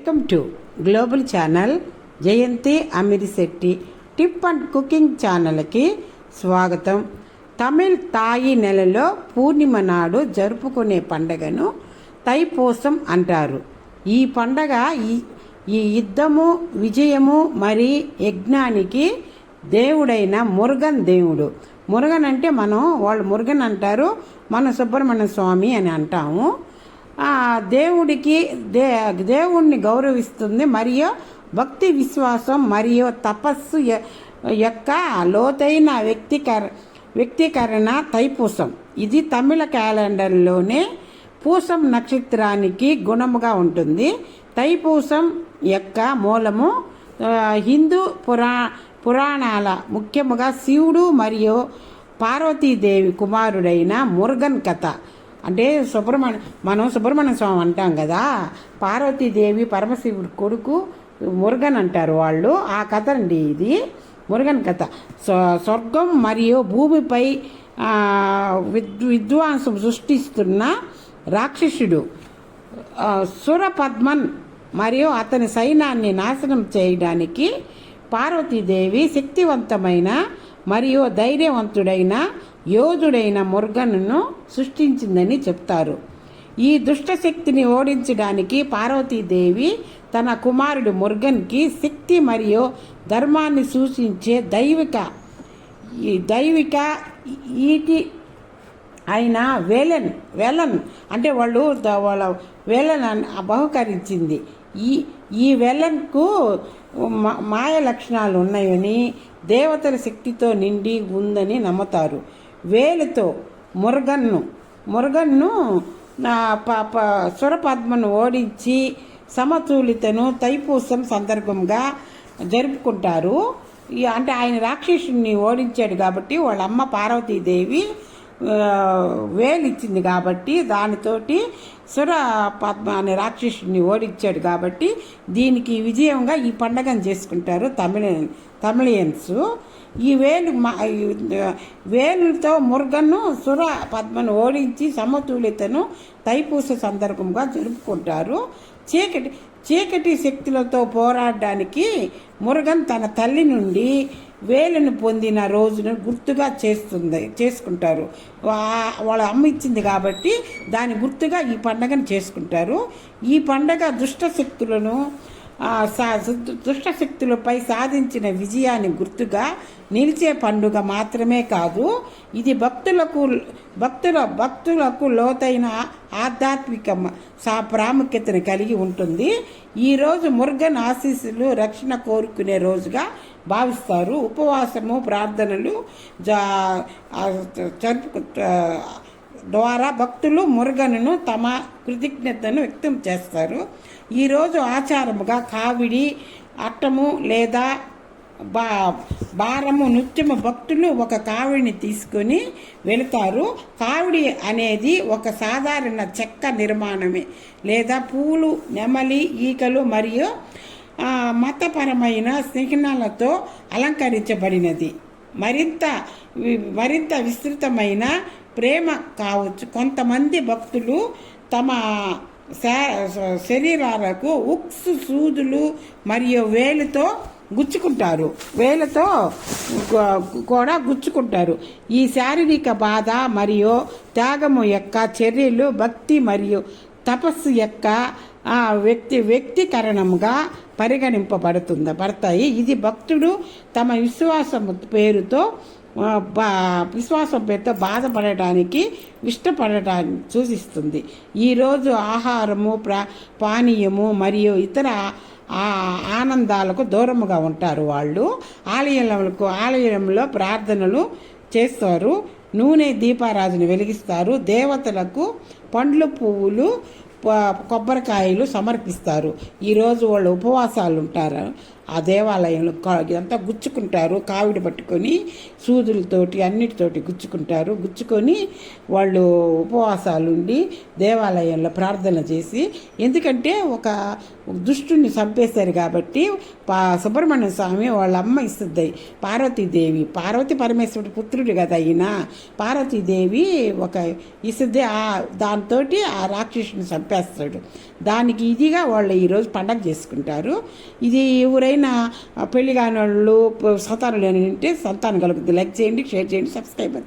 Welcome to global channel Jayanthi Amirisetty tip and cooking ఛానల్కి స్వాగతం. తమిళ్ తాయి నెలలో పూర్ణిమ నాడు జరుపుకునే పండగను తైపూసం అంటారు. ఈ పండగ ఈ యుద్ధము, విజయము మరి యజ్ఞానికి దేవుడైన మురుగన్ దేవుడు. మురుగన్ అంటే వాళ్ళు మురుగన్ అంటారు, మనం సుబ్రహ్మణ్య స్వామి అని అంటాము. దేవుడికి దేవుణ్ణి గౌరవిస్తుంది మరియు భక్తి విశ్వాసం మరియు తపస్సు యొక్క లోతైన వ్యక్తీకరణ తైపూసం. ఇది తమిళ క్యాలెండర్లోనే పూసం నక్షత్రానికి గుణముగా ఉంటుంది. తైపూసం యొక్క మూలము హిందూ పురాణాల ముఖ్యముగా శివుడు మరియు పార్వతీదేవి కుమారుడైన మురుగన్ కథ. అంటే మనం సుబ్రహ్మణ్య స్వామి అంటాం కదా, పార్వతీదేవి పరమశివుడు కొడుకు మురుగన్ అంటారు వాళ్ళు. ఆ కథ అండి ఇది, మురుగన్ కథ. స్వర్గం మరియు భూమిపై విధ్వంసం సృష్టిస్తున్న రాక్షసుడు సురపద్మన్ మరియు అతని సైన్యాన్ని నాశనం చేయడానికి పార్వతీదేవి శక్తివంతమైన మరియు ధైర్యవంతుడైన యోధుడైన మురుగన్ను సృష్టించిందని చెప్తారు. ఈ దుష్టశక్తిని ఓడించడానికి పార్వతీదేవి తన కుమారుడు మురుగన్కి శక్తి మరియు ధర్మాన్ని సూచించే దైవిక ఈటి అయిన వేలన్ అంటే వాళ్ళ వేలన్ బహుకరించింది. ఈ వేలన్కు మాయ లక్షణాలు ఉన్నాయని, దేవతల శక్తితో నిండి ఉందని నమ్ముతారు. వేలుతో మురుగన్ను సురపద్మను ఓడించి సమతులితను తైపూసం సందర్భంగా జరుపుకుంటారు. అంటే ఆయన రాక్షసుని ఓడించాడు కాబట్టి వాళ్ళ అమ్మ పార్వతీదేవి వేలిచ్చింది కాబట్టి దానితోటి సురపద్మ అనే రాక్షసుని ఓడించాడు కాబట్టి దీనికి విజయంగా ఈ పండగను చేసుకుంటారు తమిళియన్స్. ఈ వేలుతో మురుగన్ను సురపద్మను ఓడించి సమతుల్యతను తైపూస సందర్భంగా జరుపుకుంటారు. చీకటి శక్తులతో పోరాడడానికి మురుగన్ తన తల్లి నుండి వేలును పొందిన రోజును గుర్తుగా చేసుకుంటారు. వాళ్ళ అమ్మ ఇచ్చింది కాబట్టి దాని గుర్తుగా ఈ పండగను చేసుకుంటారు. ఈ పండగ దుష్టశక్తులపై సాధించిన విజయాన్ని గుర్తుగా నిలిచే పండుగ మాత్రమే కాదు, ఇది భక్తులకు లోతైన ఆధ్యాత్మిక ప్రాముఖ్యతను కలిగి ఉంటుంది. ఈరోజు మురుగన్ ఆశీస్సులు రక్షణ కోరుకునే రోజుగా భావిస్తారు. ఉపవాసము, ప్రార్థనలు ద్వారా భక్తులు మురుగన్ను తమ కృతజ్ఞతను వ్యక్తం చేస్తారు. ఈరోజు ఆచారముగా కావిడి, అట్టము లేదా భారము నృత్యము భక్తులు ఒక కావిడిని తీసుకొని వెళతారు. కావిడి అనేది ఒక సాధారణ చెక్క నిర్మాణమే లేదా పూలు, నెమలి, ఈకలు మరియు మతపరమైన చిహ్నాలతో అలంకరించబడినది. మరింత విస్తృతమైన ప్రేమ కావచ్చు. కొంతమంది భక్తులు తమ శరీరాలకు ఉక్స్ సూదులు మరియు వేలుతో కూడా గుచ్చుకుంటారు. ఈ శారీరక బాధ మరియు త్యాగము యొక్క చర్యలు భక్తి మరియు తపస్సు యొక్క వ్యక్తీకరణముగా పడతాయి. ఇది భక్తుడు తమ విశ్వాసం పేరుతో బాధపడటానికి ఇష్టపడటాన్ని సూచిస్తుంది. ఈరోజు ఆహారము, పానీయము మరియు ఇతర ఆనందాలకు దూరముగా ఉంటారు. వాళ్ళు ఆలయంలో ప్రార్థనలు చేస్తారు, నూనె దీపారాధన వెలిగిస్తారు, దేవతలకు పండ్లు, పువ్వులు, కొబ్బరికాయలు సమర్పిస్తారు. ఈరోజు వాళ్ళు ఉపవాసాలు ఉంటారు. ఆ దేవాలయంలో అంతా గుచ్చుకుంటారు, కావిడి పట్టుకొని సూదులతోటి అన్నిటితోటి గుచ్చుకొని వాళ్ళు ఉపవాసాలు ఉండి దేవాలయంలో ప్రార్థన చేసి, ఎందుకంటే ఒక దుష్టుని చంపేశారు కాబట్టి సుబ్రహ్మణ్య స్వామి వాళ్ళ అమ్మ ఇస్తుంది పార్వతీదేవి, పార్వతీ పరమేశ్వరుడు పుత్రుడు కదా అయిన పార్వతీదేవి ఒక ఇస్తుంది. దాంతో ఆ రాక్షసుని చంపేస్తాడు. దానికి ఇదిగా వాళ్ళు ఈరోజు పండగ చేసుకుంటారు. ఇది ఎవరైనా పెళ్లి కాని వాళ్ళు సంతానం లేని ఉంటే సంతానం కలుగుతుంది. లైక్ చేయండి, షేర్ చేయండి, సబ్స్క్రైబ్ చేయండి.